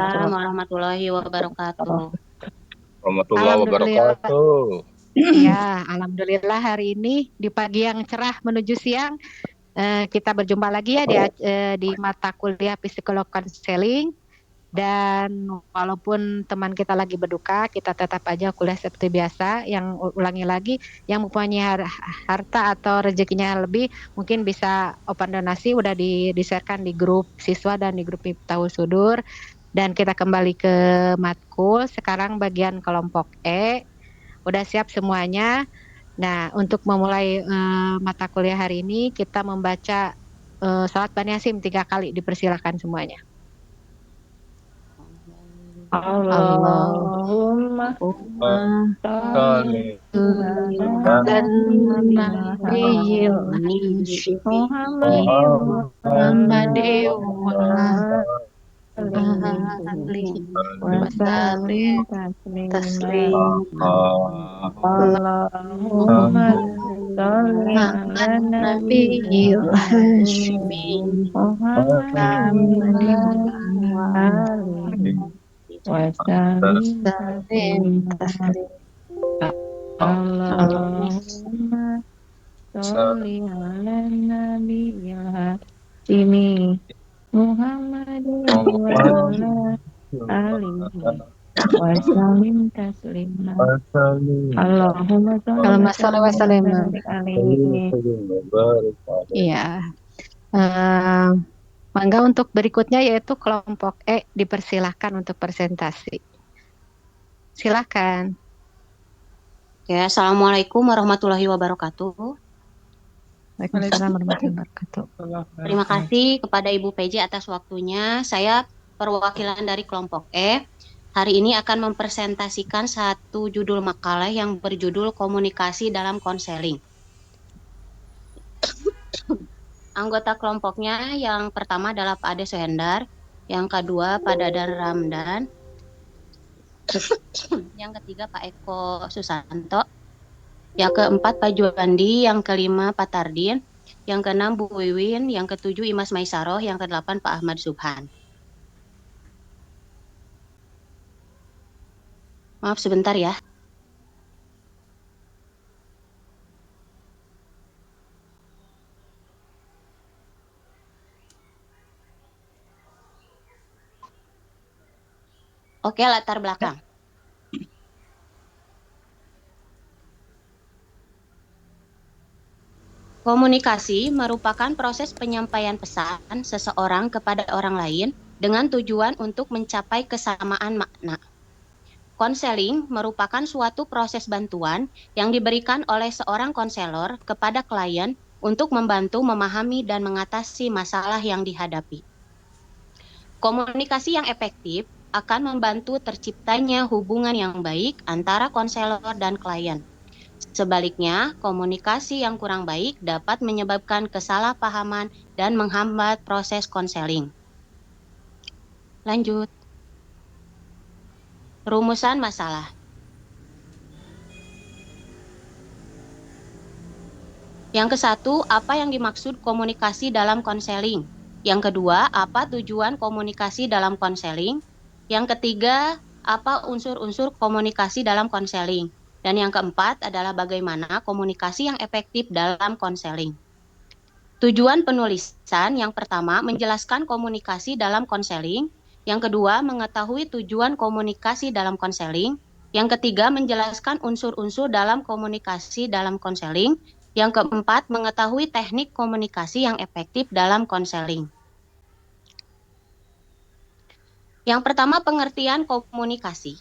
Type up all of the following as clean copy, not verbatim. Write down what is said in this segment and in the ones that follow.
Waalaikumsalam warahmatullahi wabarakatuh. Warahmatullahi Alhamdulillah, wabarakatuh. ya, alhamdulillah hari ini di pagi yang cerah menuju siang kita berjumpa lagi ya di mata kuliah psikolog konseling. Dan walaupun teman kita lagi berduka, kita tetap aja kuliah seperti biasa. Yang ulangi lagi, yang mempunyai harta atau rezekinya lebih, mungkin bisa open donasi. Udah di-share-kan di grup siswa dan di grup Miftahul Sudur. Dan kita kembali ke matkul. Sekarang bagian kelompok E. Udah siap semuanya. Nah, untuk memulai mata kuliah hari ini, kita membaca salat Bani Hasyim 3 kali. Dipersilakan semuanya. Allahumma Allahumma sholli sholli ala ala nabiyil Nabi Hashimi Muhammadin Muhammadin wa wa alihi alihi wa sallim wasallim taslima. taslima. Allahumma sholli Allahumma ala ala nabiyil nabiyil Hashim Hashimi Muhammadin Muhammadin wa wa alihi wasallim sallim taslima. taslim. Allahumma sholli ala nabiyil hashimi Muhammadin wa ala alihi wasallim taslima. Allahumma sholli wa Allahumma sholli wa sallim wa sallim. barik alaihi. Iya. Eh, Mangga untuk berikutnya yaitu kelompok E, dipersilahkan untuk presentasi. Silakan. Oke, Assalamualaikum warahmatullahi wabarakatuh. Waalaikumsalam warahmatullahi wabarakatuh. Terima kasih kepada Ibu PJ atas waktunya. Saya perwakilan dari kelompok E. Hari ini akan mempresentasikan satu judul makalah yang berjudul Komunikasi dalam Konseling. Anggota kelompoknya yang pertama adalah Pak Ade Sohendar, yang kedua Pak Dadar Ramdan, yang ketiga Pak Eko Susanto, yang keempat Pak Juandi, yang kelima Pak Tardin, yang keenam Bu Wiwin, yang ketujuh Imas Maisaroh, yang kedelapan Pak Ahmad Subhan. Maaf sebentar ya. Oke, latar belakang. Komunikasi merupakan proses penyampaian pesan seseorang kepada orang lain dengan tujuan untuk mencapai kesamaan makna. Konseling merupakan suatu proses bantuan yang diberikan oleh seorang konselor kepada klien untuk membantu memahami dan mengatasi masalah yang dihadapi. Komunikasi yang efektif akan membantu terciptanya hubungan yang baik antara konselor dan klien. Sebaliknya, komunikasi yang kurang baik dapat menyebabkan kesalahpahaman dan menghambat proses konseling. Lanjut. Rumusan masalah. Yang ke-1, apa yang dimaksud komunikasi dalam konseling? Yang kedua, apa tujuan komunikasi dalam konseling? Yang ketiga, apa unsur-unsur komunikasi dalam konseling? Dan yang keempat adalah bagaimana komunikasi yang efektif dalam konseling. Tujuan penulisan yang pertama menjelaskan komunikasi dalam konseling, yang kedua mengetahui tujuan komunikasi dalam konseling, yang ketiga menjelaskan unsur-unsur dalam komunikasi dalam konseling, yang keempat mengetahui teknik komunikasi yang efektif dalam konseling. Yang pertama, pengertian komunikasi.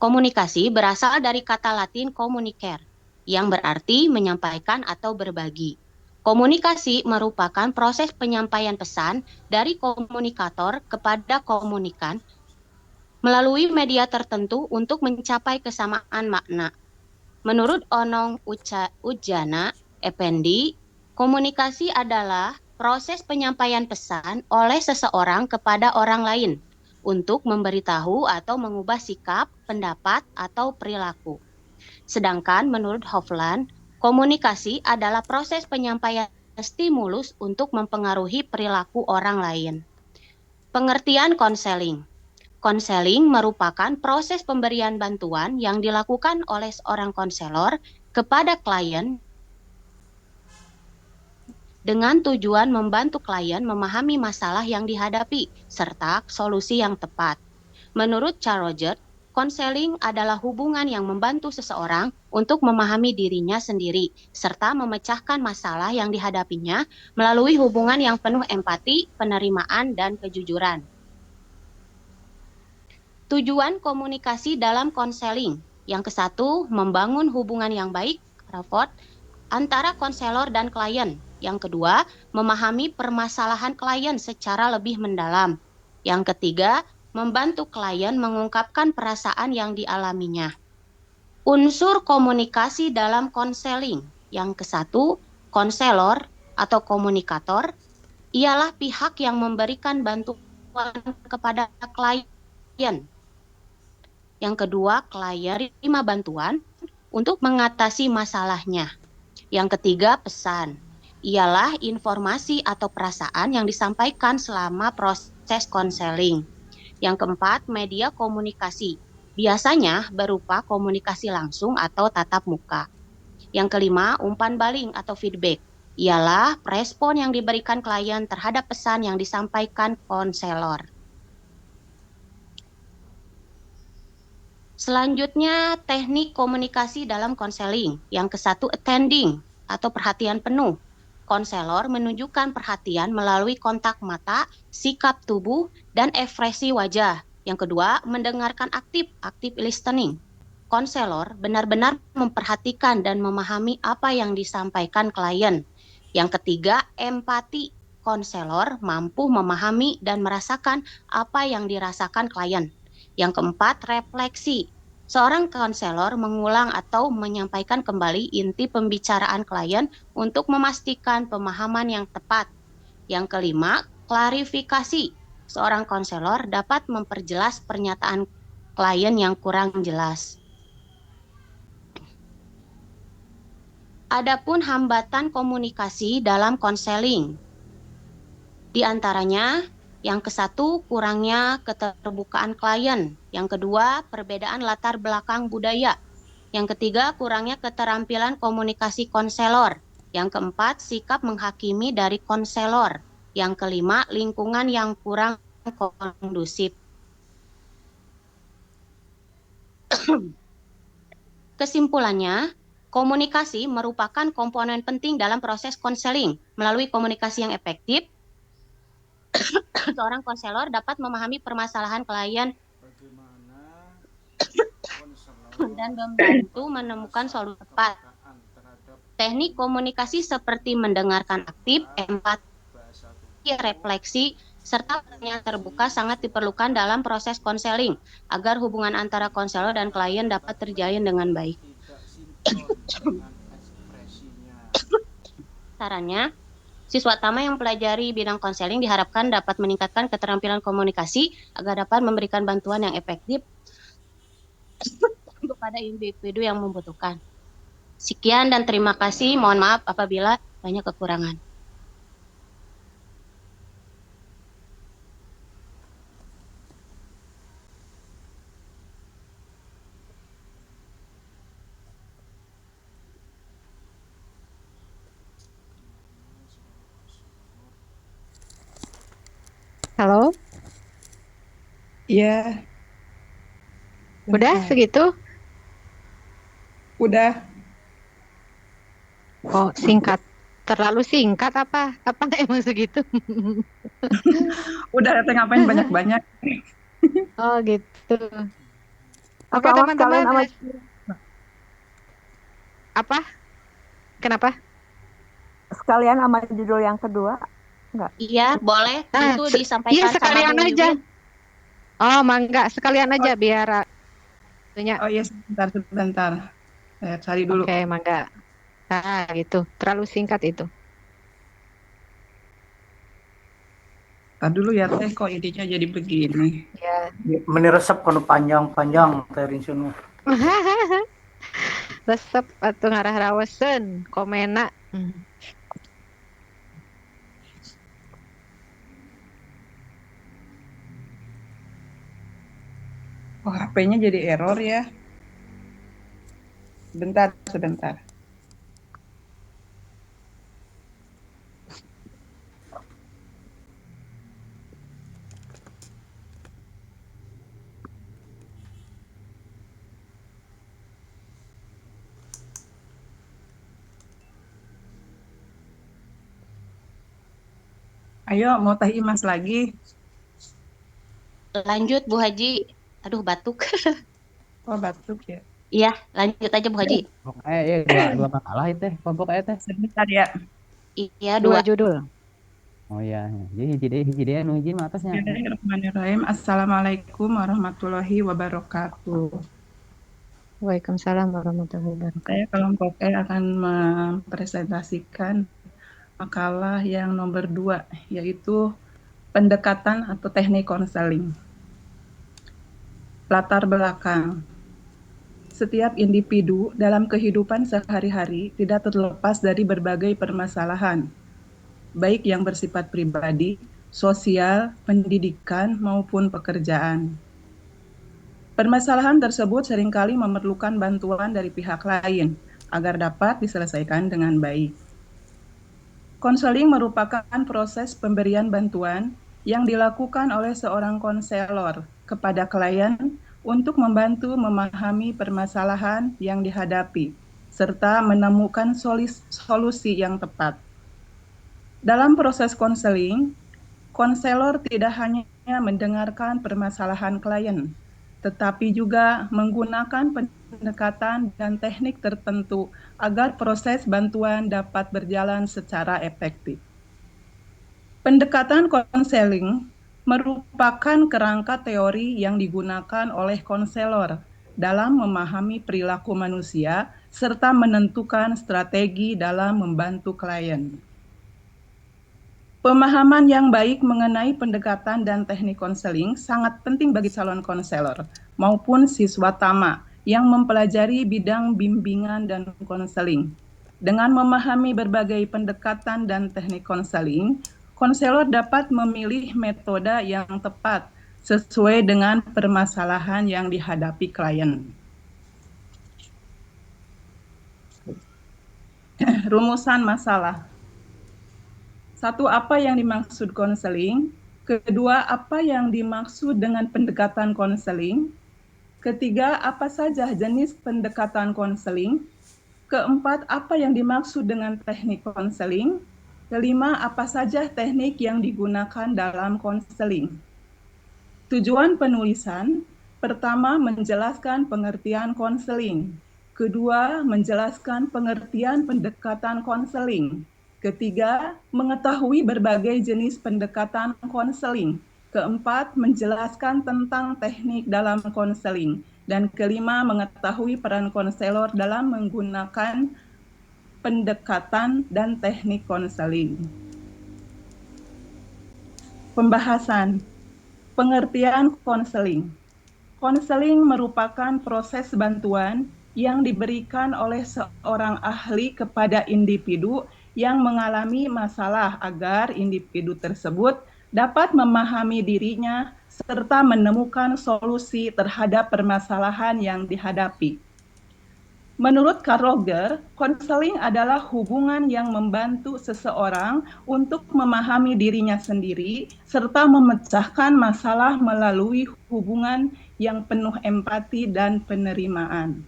Komunikasi berasal dari kata Latin communicare, yang berarti menyampaikan atau berbagi. Komunikasi merupakan proses penyampaian pesan dari komunikator kepada komunikan melalui media tertentu untuk mencapai kesamaan makna. Menurut Onong Ujana Effendi, komunikasi adalah proses penyampaian pesan oleh seseorang kepada orang lain untuk memberitahu atau mengubah sikap, pendapat, atau perilaku. Sedangkan menurut Hofland, komunikasi adalah proses penyampaian stimulus untuk mempengaruhi perilaku orang lain. Pengertian konseling. Konseling merupakan proses pemberian bantuan yang dilakukan oleh seorang konselor kepada klien dengan tujuan membantu klien memahami masalah yang dihadapi serta solusi yang tepat. Menurut Carl Rogers, konseling adalah hubungan yang membantu seseorang untuk memahami dirinya sendiri serta memecahkan masalah yang dihadapinya melalui hubungan yang penuh empati, penerimaan, dan kejujuran. Tujuan komunikasi dalam konseling. Yang ke-1, membangun hubungan yang baik, rapport, antara konselor dan klien. Yang kedua, memahami permasalahan klien secara lebih mendalam. Yang ketiga, membantu klien mengungkapkan perasaan yang dialaminya. Unsur komunikasi dalam konseling. Yang ke-1, konselor atau komunikator ialah pihak yang memberikan bantuan kepada klien. Yang kedua, klien menerima bantuan untuk mengatasi masalahnya. Yang ketiga, pesan. Ialah informasi atau perasaan yang disampaikan selama proses konseling. Yang keempat, media komunikasi. Biasanya berupa komunikasi langsung atau tatap muka. Yang kelima, umpan balik atau feedback. Ialah respon yang diberikan klien terhadap pesan yang disampaikan konselor. Selanjutnya, teknik komunikasi dalam konseling. Yang ke-1, attending atau perhatian penuh. Konselor menunjukkan perhatian melalui kontak mata, sikap tubuh, dan ekspresi wajah. Yang kedua, mendengarkan active listening. Konselor benar-benar memperhatikan dan memahami apa yang disampaikan klien. Yang ketiga, empati. Konselor mampu memahami dan merasakan apa yang dirasakan klien. Yang keempat, refleksi. Seorang konselor mengulang atau menyampaikan kembali inti pembicaraan klien untuk memastikan pemahaman yang tepat. Yang kelima, klarifikasi. Seorang konselor dapat memperjelas pernyataan klien yang kurang jelas. Adapun hambatan komunikasi dalam konseling. Di antaranya, yang ke-1, kurangnya keterbukaan klien. Yang kedua, perbedaan latar belakang budaya. Yang ketiga, kurangnya keterampilan komunikasi konselor. Yang keempat, sikap menghakimi dari konselor. Yang kelima, lingkungan yang kurang kondusif. Kesimpulannya, komunikasi merupakan komponen penting dalam proses konseling. Melalui komunikasi yang efektif, seorang konselor dapat memahami permasalahan klien dan membantu menemukan solusi tepat. Teknik komunikasi seperti mendengarkan aktif, empati, refleksi, serta yang terbuka sangat diperlukan dalam proses konseling agar hubungan antara konselor dan klien dapat terjalin dengan baik. Sarannya, siswa tama yang pelajari bidang konseling diharapkan dapat meningkatkan keterampilan komunikasi agar dapat memberikan bantuan yang efektif kepada individu yang membutuhkan. Sekian dan terima kasih. Mohon maaf apabila banyak kekurangan. Halo, Iya, udah bentar. segitu? Udah. Oh, singkat. Terlalu singkat apa? Apa emang segitu? Udah, teh ngapain banyak-banyak. Oh, gitu. Oke, Apa teman-teman. sekalian sama Apa? Kenapa? sekalian sama judul yang kedua? Enggak. Iya, boleh. Ah, Itu iya disampaikan sama sekalian Bu aja. Wiwin. Oh, mangga sekalian aja biar itunya. Oh iya, sebentar. Saya cari dulu. Oke, mangga. Nah, gitu. Terlalu singkat itu. Tar dulu ya teh, kok intinya jadi begini. Ya. Meniresep kono panjang-panjang teh rinsunnya. Resep atau ngarah raweseun komena. Oh, HP-nya jadi error ya. Sebentar, sebentar. Ayo, mau teh imas lagi. Lanjut Bu Haji. Aduh, batuk. Oh, batuk ya. Iya, lanjut aja Bu Haji. Dua makalah itu kelompok teh. Sebentar ya. Iya, Dua dua. judul. Oh iya, jadi hiji deh nu hiji mah atasnya. Bismillahirrahmanirrahim. Assalamualaikum warahmatullahi wabarakatuh. Waalaikumsalam warahmatullahi wabarakatuh. Saya kelompok E akan mempresentasikan makalah yang nomor 2, yaitu pendekatan atau teknik konseling. Latar belakang. Setiap individu dalam kehidupan sehari-hari tidak terlepas dari berbagai permasalahan, baik yang bersifat pribadi, sosial, pendidikan, maupun pekerjaan. Permasalahan tersebut seringkali memerlukan bantuan dari pihak lain agar dapat diselesaikan dengan baik. Konseling merupakan proses pemberian bantuan yang dilakukan oleh seorang konselor kepada klien untuk membantu memahami permasalahan yang dihadapi, serta menemukan solusi yang tepat. Dalam proses konseling, konselor tidak hanya mendengarkan permasalahan klien, tetapi juga menggunakan pendekatan dan teknik tertentu agar proses bantuan dapat berjalan secara efektif. Pendekatan konseling merupakan kerangka teori yang digunakan oleh konselor dalam memahami perilaku manusia serta menentukan strategi dalam membantu klien. Pemahaman yang baik mengenai pendekatan dan teknik konseling sangat penting bagi calon konselor maupun siswa tama yang mempelajari bidang bimbingan dan konseling. Dengan memahami berbagai pendekatan dan teknik konseling, konselor dapat memilih metode yang tepat sesuai dengan permasalahan yang dihadapi klien. Rumusan masalah. 1. Apa yang dimaksud konseling? Kedua, apa yang dimaksud dengan pendekatan konseling? Ketiga, apa saja jenis pendekatan konseling? Keempat, apa yang dimaksud dengan teknik konseling? Kelima, apa saja teknik yang digunakan dalam konseling? Tujuan penulisan, pertama, menjelaskan pengertian konseling. Kedua, menjelaskan pengertian pendekatan konseling. Ketiga, mengetahui berbagai jenis pendekatan konseling. Keempat, menjelaskan tentang teknik dalam konseling. Dan kelima, mengetahui peran konselor dalam menggunakan pendekatan dan teknik konseling. Pembahasan. Pengertian konseling. Konseling merupakan proses bantuan yang diberikan oleh seorang ahli kepada individu yang mengalami masalah agar individu tersebut dapat memahami dirinya serta menemukan solusi terhadap permasalahan yang dihadapi. Menurut Carl Roger, konseling adalah hubungan yang membantu seseorang untuk memahami dirinya sendiri serta memecahkan masalah melalui hubungan yang penuh empati dan penerimaan.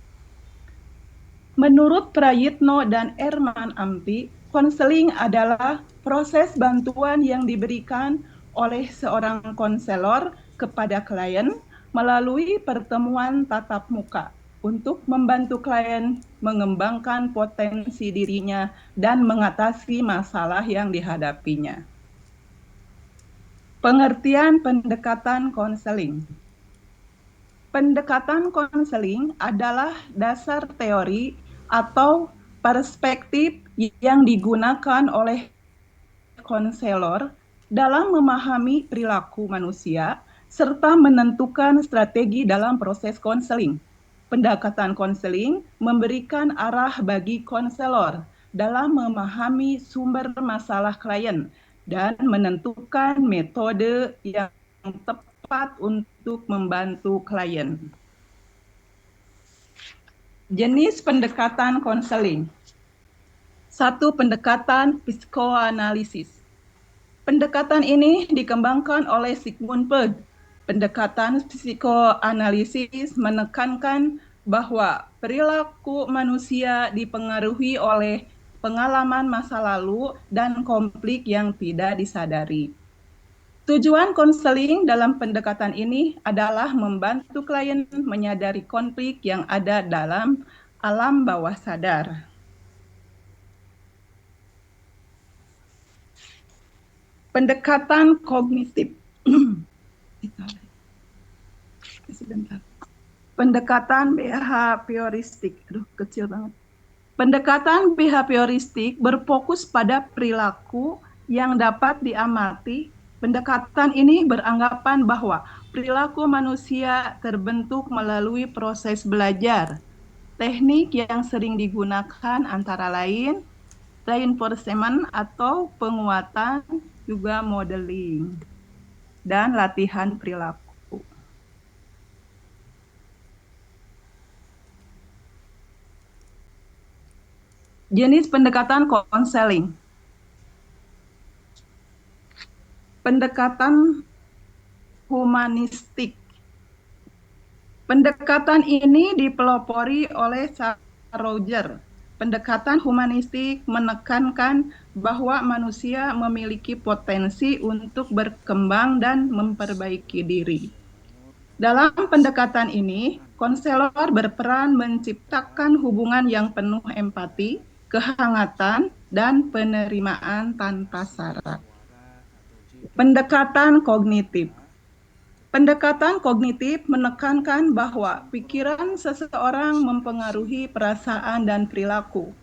Menurut Prayitno dan Erman Amti, konseling adalah proses bantuan yang diberikan oleh seorang konselor kepada klien melalui pertemuan tatap muka untuk membantu klien mengembangkan potensi dirinya dan mengatasi masalah yang dihadapinya. Pengertian pendekatan konseling. Pendekatan konseling adalah dasar teori atau perspektif yang digunakan oleh konselor dalam memahami perilaku manusia serta menentukan strategi dalam proses konseling. Pendekatan konseling memberikan arah bagi konselor dalam memahami sumber masalah klien dan menentukan metode yang tepat untuk untuk membantu klien. Jenis pendekatan konseling. 1. Pendekatan psikoanalisis. Pendekatan ini dikembangkan oleh Sigmund Freud. Pendekatan psikoanalisis menekankan bahwa perilaku manusia dipengaruhi oleh pengalaman masa lalu dan konflik yang tidak disadari. Tujuan konseling dalam pendekatan ini adalah membantu klien menyadari konflik yang ada dalam alam bawah sadar. Pendekatan kognitif. Sebentar. Pendekatan behavioristik. Aduh, kecil banget. Pendekatan behavioristik berfokus pada perilaku yang dapat diamati. Pendekatan ini beranggapan bahwa perilaku manusia terbentuk melalui proses belajar. Teknik yang sering digunakan antara lain reinforcement atau penguatan, juga modeling, dan latihan perilaku. Jenis pendekatan konseling. Pendekatan humanistik. Pendekatan ini dipelopori oleh Charles Roger. Pendekatan humanistik menekankan bahwa manusia memiliki potensi untuk berkembang dan memperbaiki diri. Dalam pendekatan ini, konselor berperan menciptakan hubungan yang penuh empati, kehangatan, dan penerimaan tanpa syarat. Pendekatan kognitif. Pendekatan kognitif menekankan bahwa pikiran seseorang mempengaruhi perasaan dan perilaku.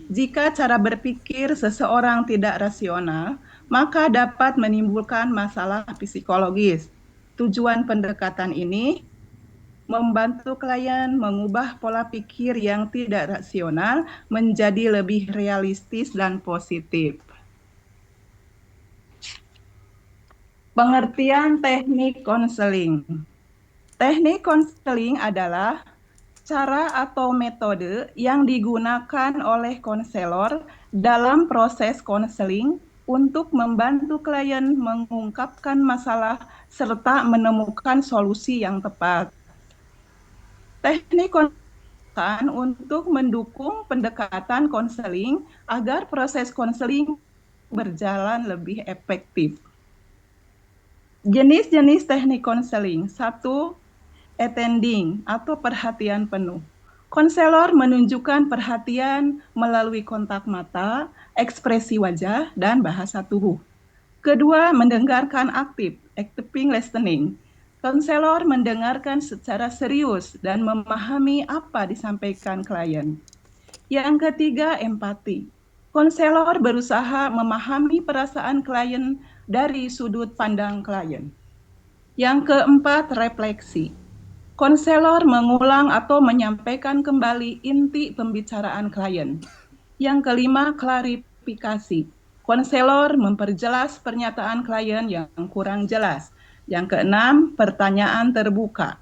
Jika cara berpikir seseorang tidak rasional, maka dapat menimbulkan masalah psikologis. Tujuan pendekatan ini membantu klien mengubah pola pikir yang tidak rasional menjadi lebih realistis dan positif. Pengertian teknik konseling. Teknik konseling adalah cara atau metode yang digunakan oleh konselor dalam proses konseling untuk membantu klien mengungkapkan masalah serta menemukan solusi yang tepat. Teknik konseling untuk mendukung pendekatan konseling agar proses konseling berjalan lebih efektif. Jenis-jenis teknik konseling. 1. Attending atau perhatian penuh. Konselor menunjukkan perhatian melalui kontak mata, ekspresi wajah, dan bahasa tubuh. Kedua, mendengarkan aktif, active listening. Konselor mendengarkan secara serius dan memahami apa disampaikan klien. Yang ketiga, empati. Konselor berusaha memahami perasaan klien dari sudut pandang klien. Yang keempat, refleksi. Konselor mengulang atau menyampaikan kembali inti pembicaraan klien. Yang kelima, klarifikasi. Konselor memperjelas pernyataan klien yang kurang jelas. Yang keenam, pertanyaan terbuka.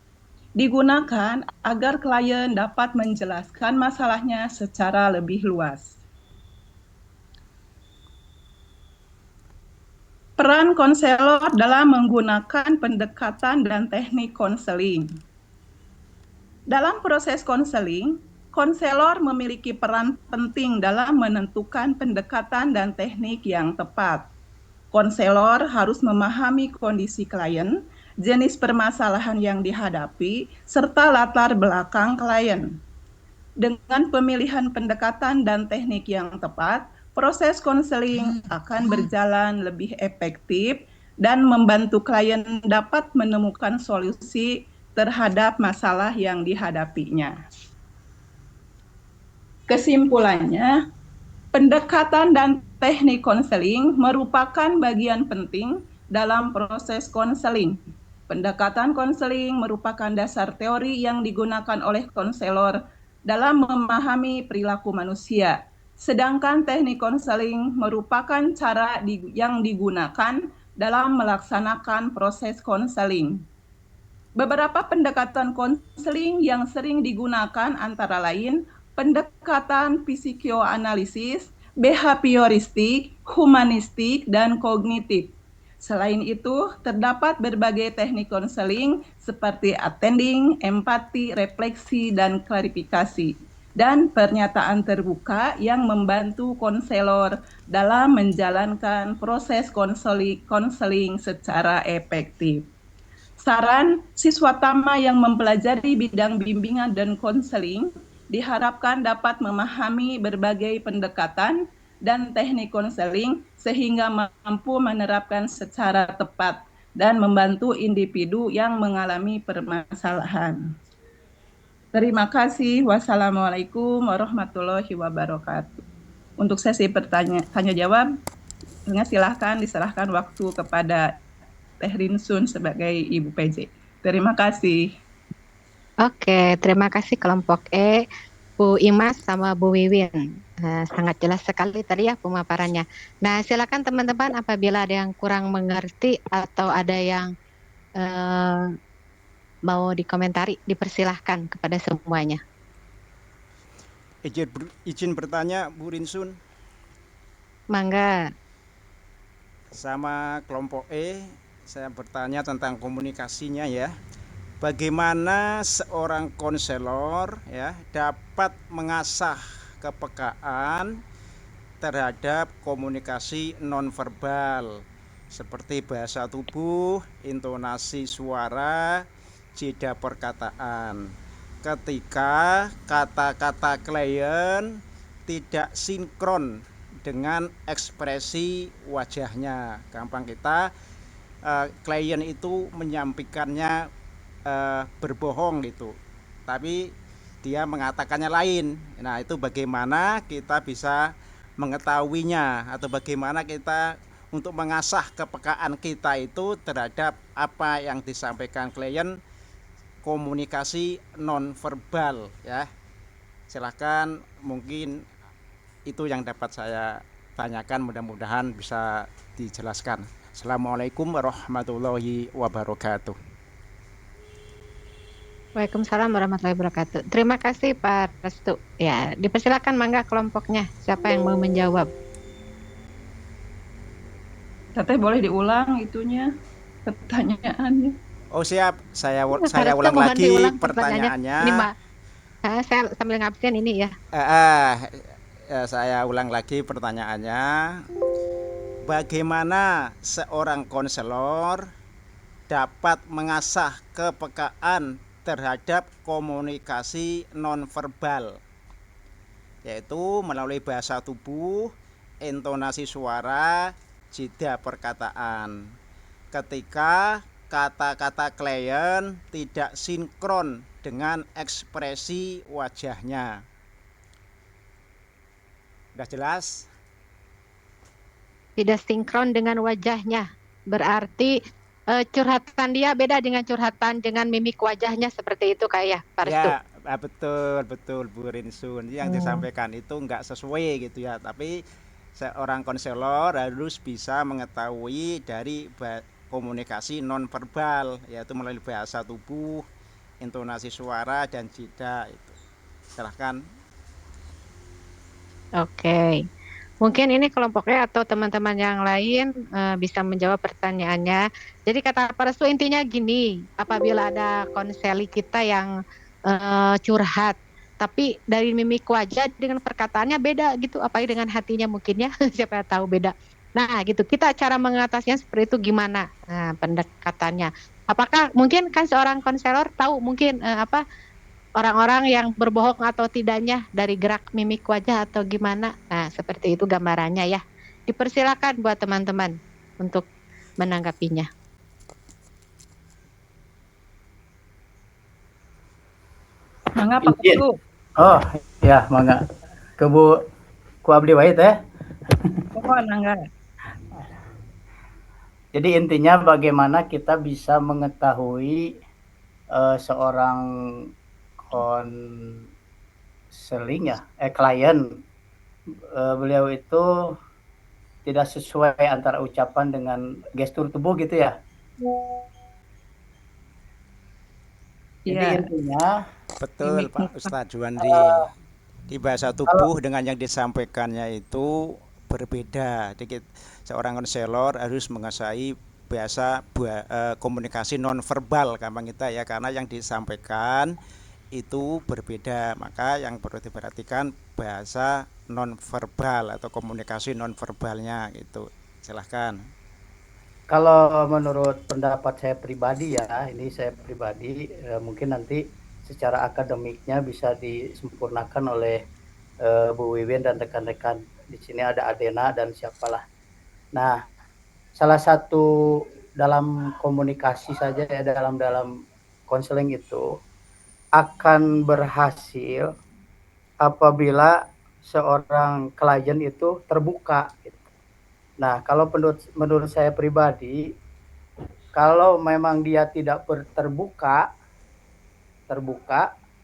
Digunakan agar klien dapat menjelaskan masalahnya secara lebih luas. Peran konselor dalam menggunakan pendekatan dan teknik konseling. Dalam proses konseling, konselor memiliki peran penting dalam menentukan pendekatan dan teknik yang tepat. Konselor harus memahami kondisi klien, jenis permasalahan yang dihadapi, serta latar belakang klien. Dengan pemilihan pendekatan dan teknik yang tepat, proses konseling akan berjalan lebih efektif dan membantu klien dapat menemukan solusi terhadap masalah yang dihadapinya. Kesimpulannya, pendekatan dan teknik konseling merupakan bagian penting dalam proses konseling. Pendekatan konseling merupakan dasar teori yang digunakan oleh konselor dalam memahami perilaku manusia. Sedangkan teknik konseling merupakan yang digunakan dalam melaksanakan proses konseling. Beberapa pendekatan konseling yang sering digunakan antara lain pendekatan psikoanalisis, behavioristik, humanistik, dan kognitif. Selain itu, terdapat berbagai teknik konseling seperti attending, empati, refleksi, dan klarifikasi, dan pernyataan terbuka yang membantu konselor dalam menjalankan proses konseling secara efektif. Saran siswa tama yang mempelajari bidang bimbingan dan konseling diharapkan dapat memahami berbagai pendekatan dan teknik konseling sehingga mampu menerapkan secara tepat dan membantu individu yang mengalami permasalahan. Terima kasih. Wassalamualaikum warahmatullahi wabarakatuh. Untuk sesi tanya jawab, silahkan diserahkan waktu kepada Teh Rinsun sebagai Ibu PJ. Terima kasih. Oke, terima kasih kelompok E, Bu Imas sama Bu Wiwin. Sangat jelas sekali tadi ya pemaparannya. Nah, silakan teman-teman apabila ada yang kurang mengerti atau ada yang mau dikomentari, dipersilahkan kepada semuanya. Izin bertanya, Bu Rinsun. Mangga. Sama kelompok E, saya bertanya tentang komunikasinya ya. Bagaimana seorang konselor ya dapat mengasah kepekaan terhadap komunikasi nonverbal seperti bahasa tubuh, intonasi suara, jeda perkataan. Ketika kata-kata klien tidak sinkron dengan ekspresi wajahnya. Gampang kita klien itu menyampaikannya berbohong gitu, tapi dia mengatakannya lain. Nah, itu bagaimana kita bisa mengetahuinya atau bagaimana kita untuk mengasah kepekaan kita itu terhadap apa yang disampaikan klien, komunikasi nonverbal ya. Silahkan, mungkin itu yang dapat saya tanyakan, mudah-mudahan bisa dijelaskan. Assalamualaikum warahmatullahi wabarakatuh. Waalaikumsalam warahmatullahi wabarakatuh. Terima kasih Pak Restu. Ya, dipersilakan mangga kelompoknya. Siapa yang mau menjawab? Teteh boleh diulang itunya pertanyaannya. Oh siap, saya ulang lagi pertanyaannya. Ini Mbak, saya sambil ngabsen ini ya. Saya ulang lagi pertanyaannya. Bagaimana seorang konselor dapat mengasah kepekaan terhadap komunikasi nonverbal, yaitu melalui bahasa tubuh, intonasi suara, jeda perkataan. Ketika kata-kata klien tidak sinkron dengan ekspresi wajahnya. Sudah jelas? Tidak sinkron dengan wajahnya. Berarti curhatan dia beda dengan curhatan dengan mimik wajahnya, seperti itu kayak Pak Restu. Ya, betul Bu Rinsun. Yang disampaikan itu enggak sesuai gitu ya. Tapi seorang konselor harus bisa mengetahui dari komunikasi nonverbal, yaitu melalui bahasa tubuh, intonasi suara, dan jeda itu. Silahkan. Oke. Mungkin ini kelompoknya atau teman-teman yang lain bisa menjawab pertanyaannya. Jadi kata Pak Restu intinya gini, apabila ada konseli kita yang curhat, tapi dari mimik wajah dengan perkataannya beda gitu, apalagi dengan hatinya mungkin ya, siapa tahu beda. Nah gitu, kita cara mengatasinya seperti itu gimana pendekatannya. Apakah mungkin kan seorang konselor tahu mungkin orang-orang yang berbohong atau tidaknya dari gerak mimik wajah atau gimana. Nah, seperti itu gambarannya ya. Dipersilakan buat teman-teman untuk menanggapinya. Mangga Pak Restu. Oh, ya, mangga. Ku abdi wae teh. Mohon mangga. Jadi intinya bagaimana kita bisa mengetahui seorang konseling ya, klien, beliau itu tidak sesuai antara ucapan dengan gestur tubuh gitu ya. Jadi Iya, intinya Betul mimik Pak muka. Ustadz Juandi. Di bahasa kalau tubuh dengan yang disampaikannya itu berbeda. Jadi seorang konselor harus menguasai bahasa komunikasi nonverbal gampang kita ya, karena yang disampaikan itu berbeda. Maka yang perlu diperhatikan bahasa nonverbal atau komunikasi nonverbalnya gitu. Silahkan. kalau menurut pendapat saya pribadi ya, ini saya pribadi mungkin nanti secara akademiknya bisa disempurnakan oleh Bu Wiwin dan rekan-rekan. Di sini ada Adena dan siapalah. Nah, salah satu dalam komunikasi saja ya, dalam konseling itu akan berhasil apabila seorang klien itu terbuka gitu. Nah, kalau menurut saya pribadi, kalau memang dia tidak terbuka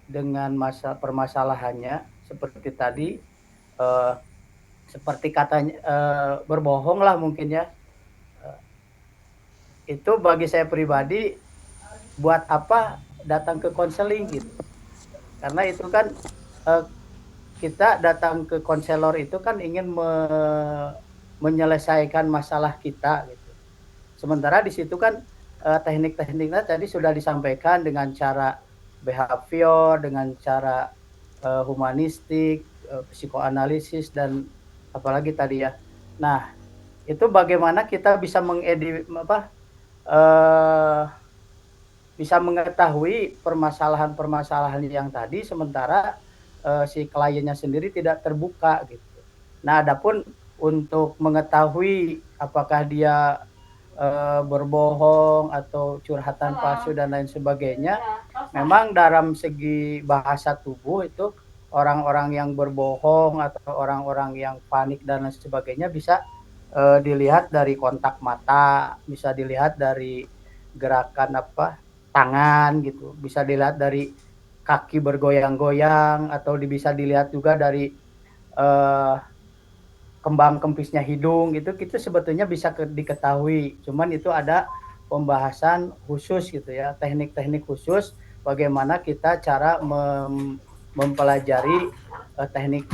dengan permasalahannya seperti tadi, seperti katanya berbohong lah mungkin ya. Itu bagi saya pribadi, buat apa datang ke konseling gitu. Karena itu kan kita datang ke konselor itu kan ingin menyelesaikan masalah kita gitu. Sementara di situ kan teknik-tekniknya tadi sudah disampaikan dengan cara behavior, dengan cara humanistik, psikoanalisis dan apalagi tadi ya. Nah, itu bagaimana kita bisa bisa mengetahui permasalahan-permasalahan yang tadi sementara si kliennya sendiri tidak terbuka gitu. Nah, adapun untuk mengetahui apakah dia berbohong atau curhatan palsu dan lain sebagainya, memang dalam segi bahasa tubuh itu orang-orang yang berbohong atau orang-orang yang panik dan lain sebagainya bisa dilihat dari kontak mata, bisa dilihat dari gerakan tangan gitu, bisa dilihat dari kaki bergoyang-goyang atau bisa dilihat juga dari kembang kempisnya hidung gitu, itu sebetulnya bisa diketahui. Cuman itu ada pembahasan khusus gitu ya, teknik-teknik khusus bagaimana kita cara mempelajari teknik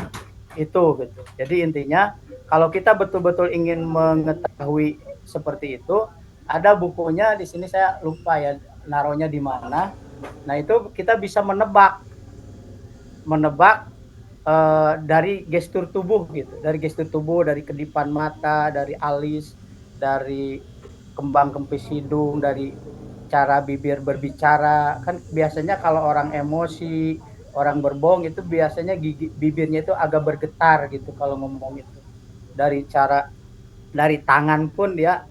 itu gitu. Jadi intinya kalau kita betul-betul ingin mengetahui seperti itu, ada bukunya di sini saya lupa ya naruhnya di mana. Nah, itu kita bisa menebak dari gestur tubuh gitu, dari gestur tubuh, dari kedipan mata, dari alis, dari kembang kempis hidung, dari cara bibir berbicara. Kan biasanya kalau orang emosi, orang berbohong itu biasanya bibirnya itu agak bergetar gitu kalau ngomong itu. Dari tangan pun dia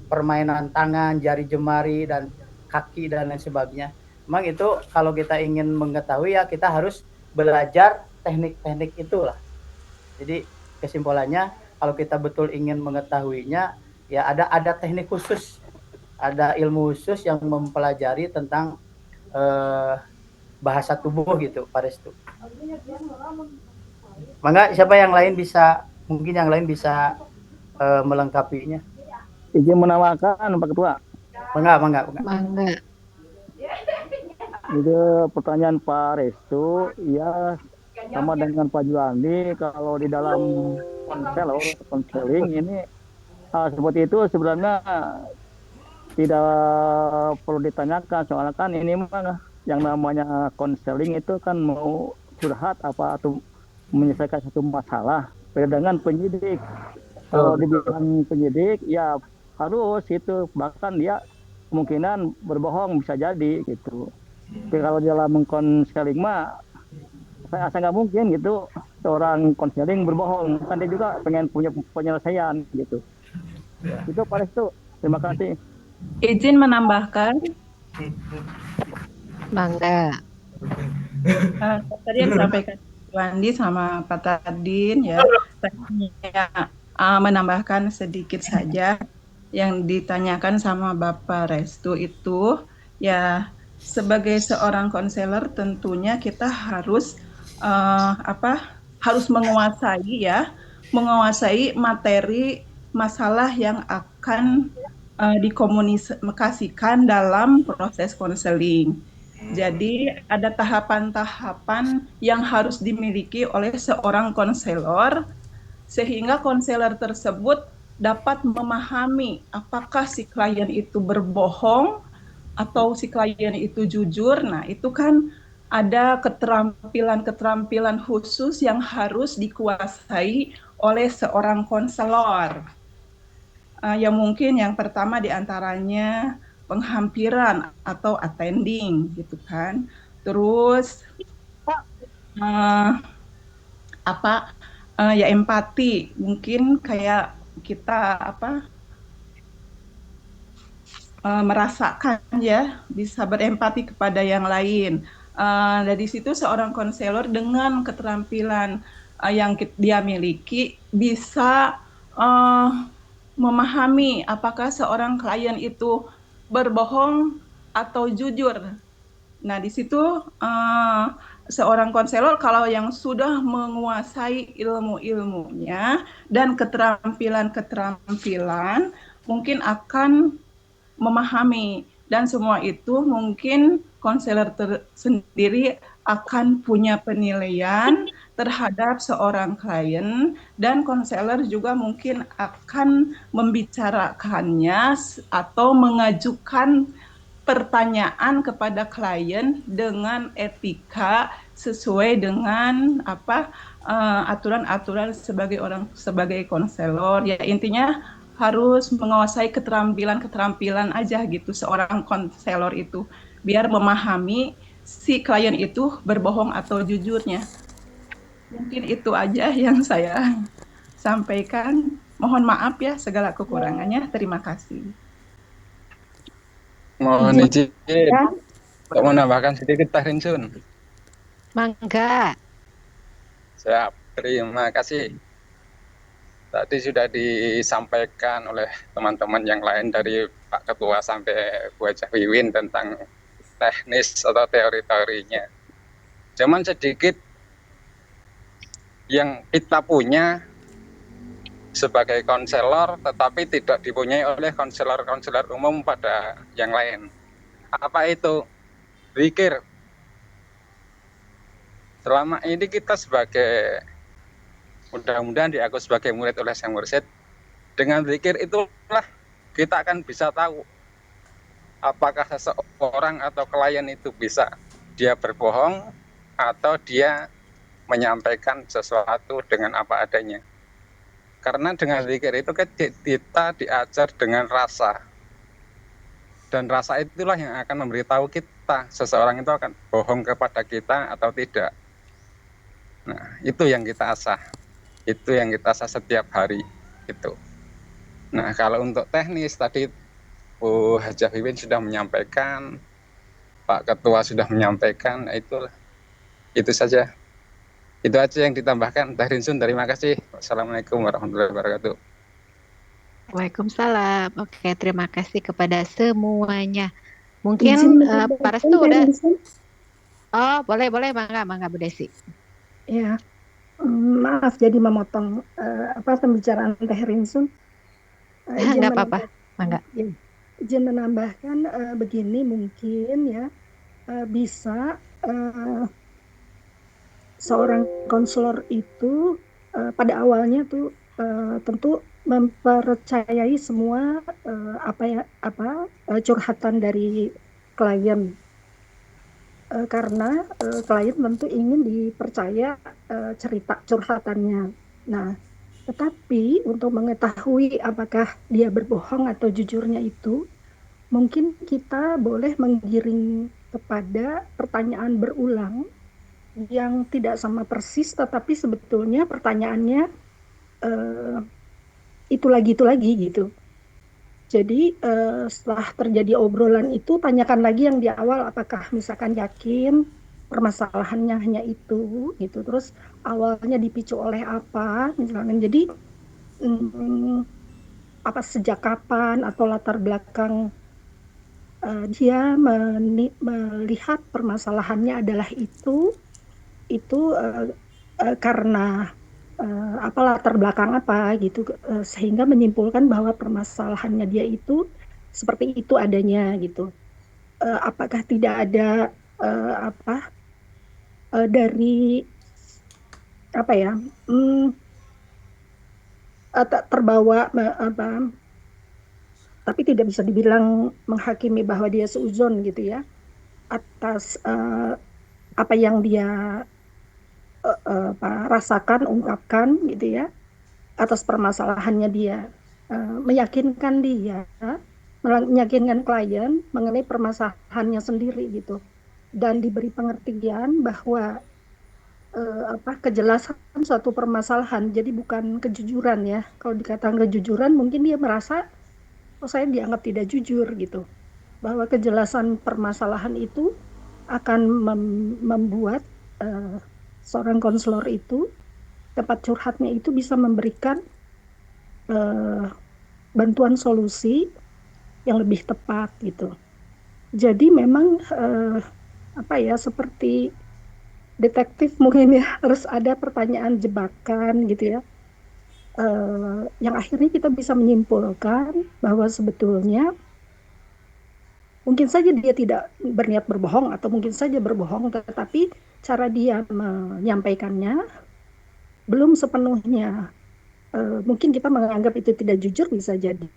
permainan tangan, jari jemari dan kaki dan lain sebagainya. Memang itu kalau kita ingin mengetahui ya kita harus belajar teknik-teknik itulah. Jadi kesimpulannya kalau kita betul ingin mengetahuinya ya ada teknik khusus, ada ilmu khusus yang mempelajari tentang bahasa tubuh gitu, Pak Restu. Mangga siapa yang lain bisa melengkapinya. Izin menambahkan Pak Ketua. Mangga. Jadi pertanyaan Pak Restu, ya sama dengan Pak Juandi, kalau di dalam konseling ini hal seperti itu sebenarnya tidak perlu ditanyakan, soalnya kan ini mah yang namanya konseling itu kan mau curhat atau menyelesaikan satu masalah. Beda dengan penyidik. Kalau dibilang penyidik ya harus itu, bahkan dia kemungkinan berbohong bisa jadi gitu. Tapi kalau dalam konseling mah saya nggak mungkin gitu seorang konseling berbohong, kan dia juga pengen punya penyelesaian gitu. Itu Pak Restu, terima kasih. Izin menambahkan. Mangga. Tadi yang disampaikan Wandi sama Pak Tadin ya, menambahkan sedikit saja yang ditanyakan sama Bapak Restu itu ya, sebagai seorang konselor tentunya kita harus harus menguasai materi masalah yang akan dikomunikasikan dalam proses konseling. Jadi ada tahapan-tahapan yang harus dimiliki oleh seorang konselor sehingga konselor tersebut dapat memahami apakah si klien itu berbohong atau si klien itu jujur. Nah, itu kan ada keterampilan-keterampilan khusus yang harus dikuasai oleh seorang konselor. Yang mungkin yang pertama diantaranya penghampiran atau attending gitu kan. Terus ya empati, mungkin kayak kita merasakan ya, bisa berempati kepada yang lain. Dari situ seorang konselor dengan keterampilan yang dia miliki bisa memahami apakah seorang klien itu berbohong atau jujur. Nah, di situ seorang konselor kalau yang sudah menguasai ilmu-ilmunya dan keterampilan-keterampilan mungkin akan memahami, dan semua itu mungkin konselor sendiri akan punya penilaian terhadap seorang klien, dan konselor juga mungkin akan membicarakannya atau mengajukan pertanyaan kepada klien dengan etika sesuai dengan aturan-aturan sebagai konselor. Ya intinya harus menguasai keterampilan aja gitu seorang konselor itu biar memahami si klien itu berbohong atau jujurnya. Mungkin itu aja yang saya sampaikan. Mohon maaf ya segala kekurangannya. Terima kasih. Mohon izin untuk menambahkan sedikit, Teh Rinsun. Mangga. Siap, terima kasih. Tadi sudah disampaikan oleh teman-teman yang lain dari Pak Ketua sampai Bu Hajah Wiwin tentang teknis atau teori-teorinya. Cuman sedikit yang kita punya sebagai konselor tetapi tidak dipunyai oleh konselor-konselor umum pada yang lain. Apa itu? Zikir. Selama ini kita sebagai, mudah-mudahan diaku sebagai murid oleh Sang Mursyid, dengan zikir itulah kita akan bisa tahu apakah seseorang atau klien itu bisa dia berbohong atau dia menyampaikan sesuatu dengan apa adanya. Karena dengan zikir itu kita diajar dengan rasa. Dan rasa itulah yang akan memberitahu kita seseorang itu akan bohong kepada kita atau tidak. Nah, itu yang kita asah. Itu yang kita asah setiap hari itu. Nah, kalau untuk teknis tadi Bu Hajah Wiwin sudah menyampaikan, Pak Ketua sudah menyampaikan, itu saja. Itu aja yang ditambahkan. Teh Rinsun, terima kasih. Wassalamualaikum warahmatullahi wabarakatuh. Waalaikumsalam. Oke, terima kasih kepada semuanya. Mungkin Pak Restu udah. Oh, boleh, mangga Bu Desi. Ya, maaf jadi memotong pembicaraan Teh Rinsun. Nggak apa-apa, mangga. Ya, izin menambahkan begini mungkin ya, bisa seorang konselor itu pada awalnya tuh tentu mempercayai semua curhatan dari klien, karena klien tentu ingin dipercaya cerita curhatannya. Nah, tetapi untuk mengetahui apakah dia berbohong atau jujurnya itu, mungkin kita boleh menggiring kepada pertanyaan berulang yang tidak sama persis, tetapi sebetulnya pertanyaannya itu lagi gitu. Jadi setelah terjadi obrolan itu, tanyakan lagi yang di awal, apakah misalkan yakin permasalahannya hanya itu gitu. Terus awalnya dipicu oleh apa misalkan. Jadi sejak kapan atau latar belakang dia melihat permasalahannya adalah itu karena latar belakang apa gitu, sehingga menyimpulkan bahwa permasalahannya dia itu seperti itu adanya gitu. Apakah tidak ada dari apa ya terbawa tapi tidak bisa dibilang menghakimi bahwa dia seuzon gitu ya atas apa yang dia rasakan, ungkapkan gitu ya atas permasalahannya dia, meyakinkan klien mengenai permasalahannya sendiri gitu, dan diberi pengertian bahwa kejelasan suatu permasalahan, jadi bukan kejujuran ya. Kalau dikatakan kejujuran, mungkin dia merasa, oh saya dianggap tidak jujur gitu. Bahwa kejelasan permasalahan itu akan membuat seorang konselor itu, tempat curhatnya itu bisa memberikan bantuan solusi yang lebih tepat gitu. Jadi memang seperti detektif mungkin ya, harus ada pertanyaan jebakan gitu ya, yang akhirnya kita bisa menyimpulkan bahwa sebetulnya mungkin saja dia tidak berniat berbohong atau mungkin saja berbohong, tetapi cara dia menyampaikannya belum sepenuhnya, mungkin kita menganggap itu tidak jujur bisa jadi,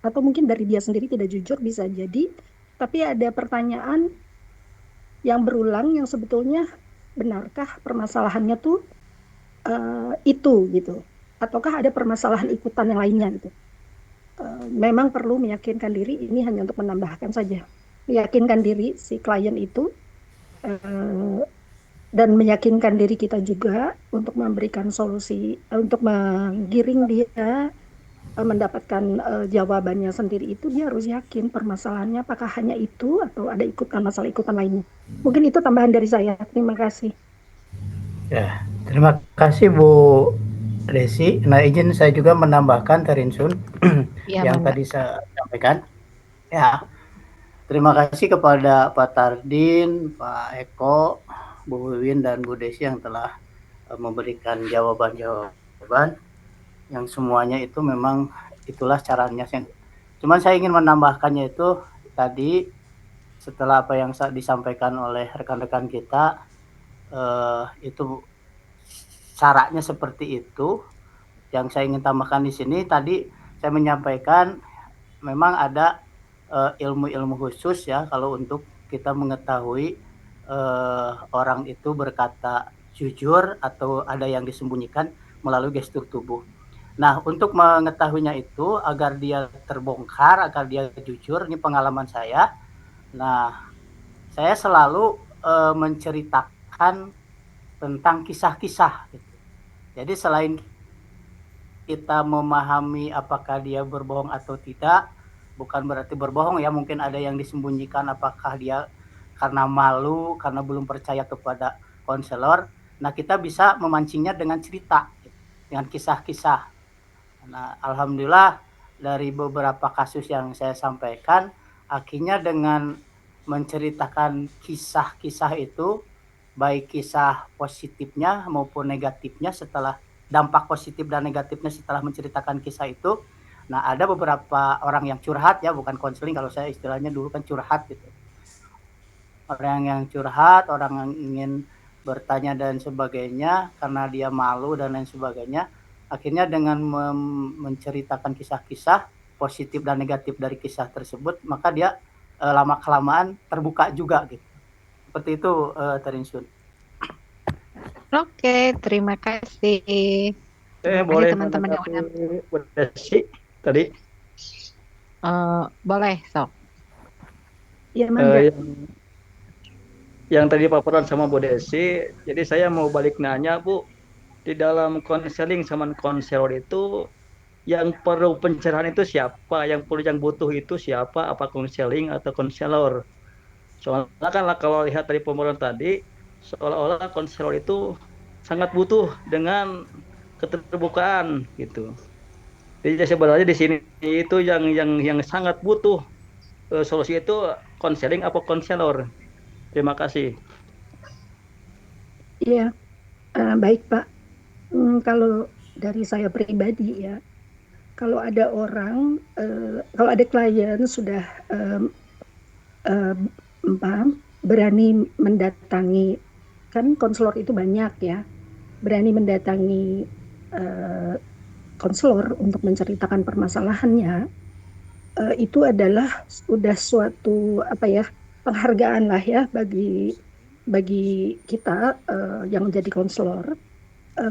atau mungkin dari dia sendiri tidak jujur bisa jadi, tapi ada pertanyaan yang berulang yang sebetulnya benarkah permasalahannya tuh itu gitu, ataukah ada permasalahan ikutan yang lainnya gitu. Memang perlu meyakinkan diri, ini hanya untuk menambahkan saja, meyakinkan diri si klien itu dan meyakinkan diri kita juga untuk memberikan solusi, untuk menggiring dia mendapatkan jawabannya sendiri. Itu dia harus yakin permasalahannya apakah hanya itu atau ada masalah ikutan lainnya. Mungkin itu tambahan dari saya. Terima kasih. Ya, terima kasih Bu Desi. Nah, izin saya juga menambahkan Terinsun yang tadi saya sampaikan. Ya, terima kasih kepada Pak Tardin, Pak Eko, Bu Wiwin dan Bu Desi yang telah memberikan jawaban-jawaban yang semuanya itu memang itulah caranya. Cuman saya ingin menambahkannya itu tadi setelah apa yang disampaikan oleh rekan-rekan kita, itu caranya seperti itu. Yang saya ingin tambahkan di sini tadi saya menyampaikan memang ada ilmu-ilmu khusus ya kalau untuk kita mengetahui orang itu berkata jujur atau ada yang disembunyikan melalui gestur tubuh. Nah, untuk mengetahuinya itu agar dia terbongkar, agar dia jujur, ini pengalaman saya. Nah, saya selalu menceritakan tentang kisah-kisah. Gitu. Jadi selain kita memahami apakah dia berbohong atau tidak, bukan berarti berbohong ya, mungkin ada yang disembunyikan, apakah dia karena malu, karena belum percaya kepada konselor. Nah, kita bisa memancingnya dengan cerita, dengan kisah-kisah. Nah, alhamdulillah dari beberapa kasus yang saya sampaikan, akhirnya dengan menceritakan kisah-kisah itu, baik kisah positifnya maupun negatifnya setelah dampak positif dan negatifnya setelah menceritakan kisah itu. Nah, ada beberapa orang yang curhat ya, bukan konseling, kalau saya istilahnya dulu kan curhat gitu. Orang yang curhat, orang yang ingin bertanya dan sebagainya, karena dia malu dan lain sebagainya. Akhirnya dengan menceritakan kisah-kisah positif dan negatif dari kisah tersebut, maka dia lama-kelamaan terbuka juga gitu. Seperti itu Terinsun. Oke, terima kasih. Boleh teman-teman yang udah Desi tadi. Boleh, sok. Ya, yang tadi paparan sama Bu Desi, jadi saya mau balik nanya Bu, di dalam konseling sama konselor itu yang perlu pencerahan itu siapa, yang butuh itu siapa, apa konseling atau konselor? Soalnya kan kalau lihat dari pembahasan tadi, seolah-olah konselor itu sangat butuh dengan keterbukaan gitu. Jadi sebenarnya di sini itu yang sangat butuh solusi itu konseling apa konselor. Terima kasih. Iya, baik Pak. Kalau dari saya pribadi ya, kalau ada orang, kalau ada klien sudah berani mendatangi, kan konselor itu banyak ya, berani mendatangi konselor untuk menceritakan permasalahannya, itu adalah sudah suatu penghargaan lah ya bagi kita yang menjadi konselor,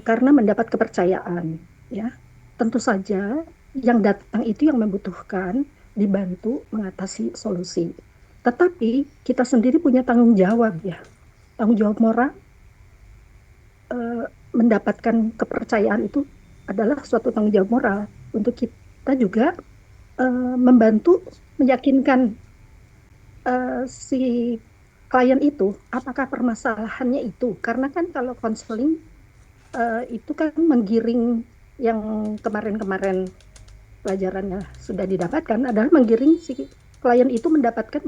karena mendapat kepercayaan ya. Tentu saja yang datang itu yang membutuhkan dibantu mengatasi solusi. Tetapi kita sendiri punya tanggung jawab ya, tanggung jawab moral. Mendapatkan kepercayaan itu adalah suatu tanggung jawab moral untuk kita juga membantu meyakinkan si klien itu apakah permasalahannya itu. Karena kan kalau konseling itu kan menggiring, yang kemarin-kemarin pelajarannya sudah didapatkan adalah menggiring si klien itu mendapatkan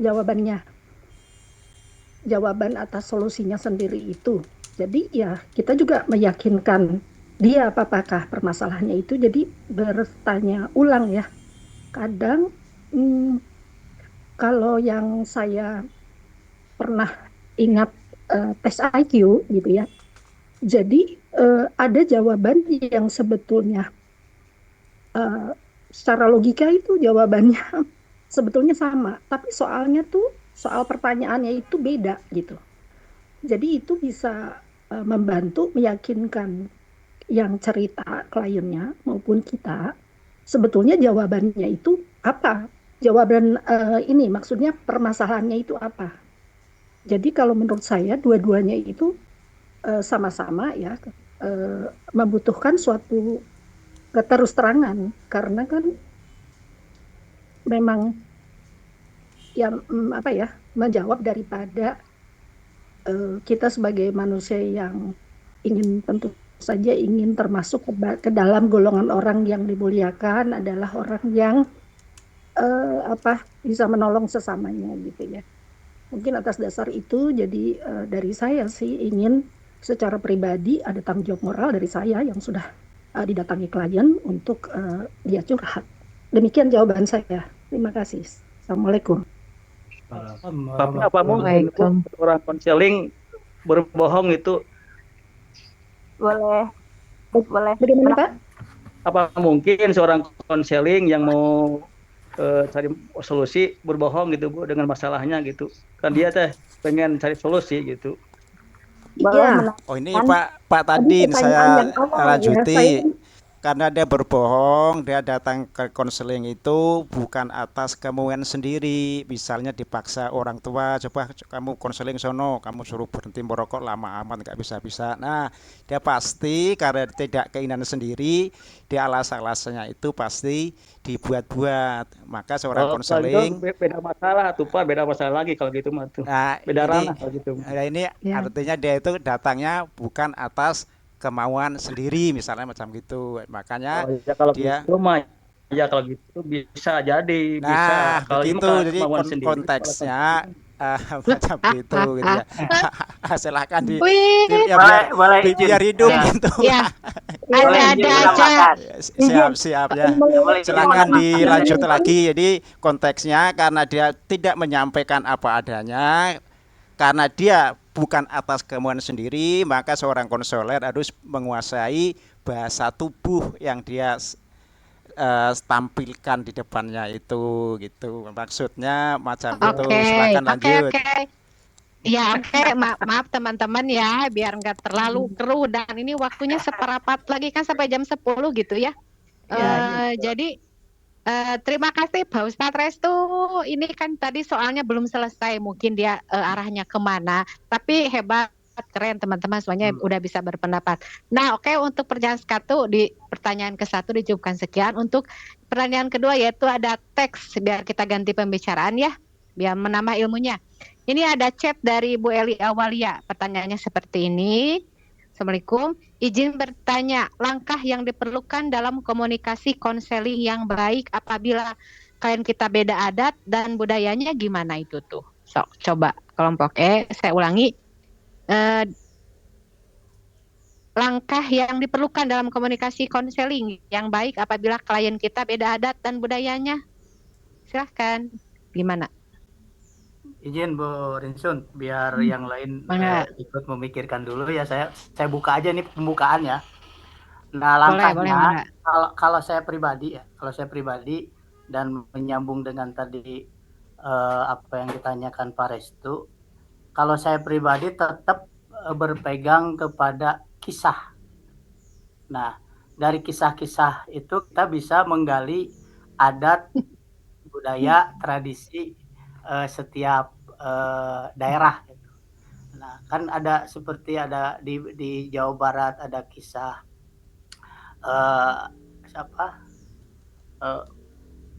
jawaban atas solusinya sendiri itu. Jadi ya kita juga meyakinkan dia apakah permasalahannya itu, jadi bertanya ulang ya. Kadang kalau yang saya pernah ingat tes IQ gitu ya, jadi ada jawaban yang sebetulnya secara logika itu jawabannya sebetulnya sama, tapi soalnya tuh soal pertanyaannya itu beda gitu. Jadi itu bisa membantu meyakinkan yang cerita kliennya maupun kita sebetulnya jawabannya itu apa. Jawaban ini maksudnya permasalahannya itu apa. Jadi kalau menurut saya dua-duanya itu sama-sama ya membutuhkan suatu keterus terangan, karena kan memang ya menjawab daripada kita sebagai manusia yang tentu saja ingin termasuk ke dalam golongan orang yang dimuliakan adalah orang yang bisa menolong sesamanya gitu ya. Mungkin atas dasar itu jadi dari saya sih ingin secara pribadi ada tanggung jawab moral dari saya yang sudah didatangi klien untuk dia curhat. Demikian jawaban saya. Terima kasih. Assalamualaikum. Tapi apa mungkin orang konseling berbohong itu? Boleh. Bagaimana Pak? Apa mungkin seorang konseling yang mau cari solusi berbohong gitu Bu dengan masalahnya gitu? Kan dia pengen cari solusi gitu. Iya. Oh ini Pak Tadin, saya lanjuti. Karena dia berbohong, dia datang ke konseling itu bukan atas kemauan sendiri. Misalnya dipaksa orang tua, coba kamu konseling sono, kamu suruh berhenti merokok lama amat nggak bisa-bisa. Nah, dia pasti karena tidak keinginan sendiri, dia alasan-alasannya itu pasti dibuat-buat. Maka seorang konseling beda masalah tuh Pak, beda masalah lagi kalau gitu mah tuh. Nah, beda ranah kalau gitu. Nah, ini artinya dia itu datangnya bukan atas kemauan sendiri misalnya macam gitu, makanya kalau dia gitu mah ya kalau gitu bisa jadi bisa kalau begitu jadi konteksnya macam itu gitu ya. Silahkan biar hidup gitu ya. Ada siap ya, silakan dilanjut lagi. Jadi konteksnya karena dia tidak menyampaikan apa adanya, karena dia bukan atas kemauan sendiri, maka seorang konselor harus menguasai bahasa tubuh yang dia tampilkan di depannya itu gitu. Maksudnya macam itu. Silakan lanjut. Ya maaf teman-teman ya, biar nggak terlalu keruh dan ini waktunya seperapat lagi kan sampai jam 10 gitu ya. Jadi terima kasih Pak Ustadz Restu. Ini kan tadi soalnya belum selesai, mungkin dia arahnya kemana. Tapi hebat, keren teman-teman semuanya udah bisa berpendapat. Nah oke, untuk pertanyaan di pertanyaan ke-1 dijawabkan sekian. Untuk pertanyaan kedua yaitu ada teks, biar kita ganti pembicaraan ya, biar menambah ilmunya. Ini ada chat dari Bu Eli Awalia. Pertanyaannya seperti ini. Assalamualaikum, izin bertanya, langkah yang diperlukan dalam komunikasi konseling yang baik apabila klien kita beda adat dan budayanya gimana itu tuh? Coba kelompok saya ulangi. langkah yang diperlukan dalam komunikasi konseling yang baik apabila klien kita beda adat dan budayanya? Silahkan. Gimana? Izin Bu Rinsun, biar yang lain Mangga. ikut memikirkan dulu ya. Saya buka aja nih pembukaannya. Nah, Boleh, langkahnya Mangga. kalau saya pribadi dan menyambung dengan tadi apa yang ditanyakan Pak Restu, kalau saya pribadi tetap berpegang kepada kisah. Nah, dari kisah-kisah itu kita bisa menggali adat, budaya, tradisi setiap daerah. Nah, kan ada seperti ada di Jawa Barat ada kisah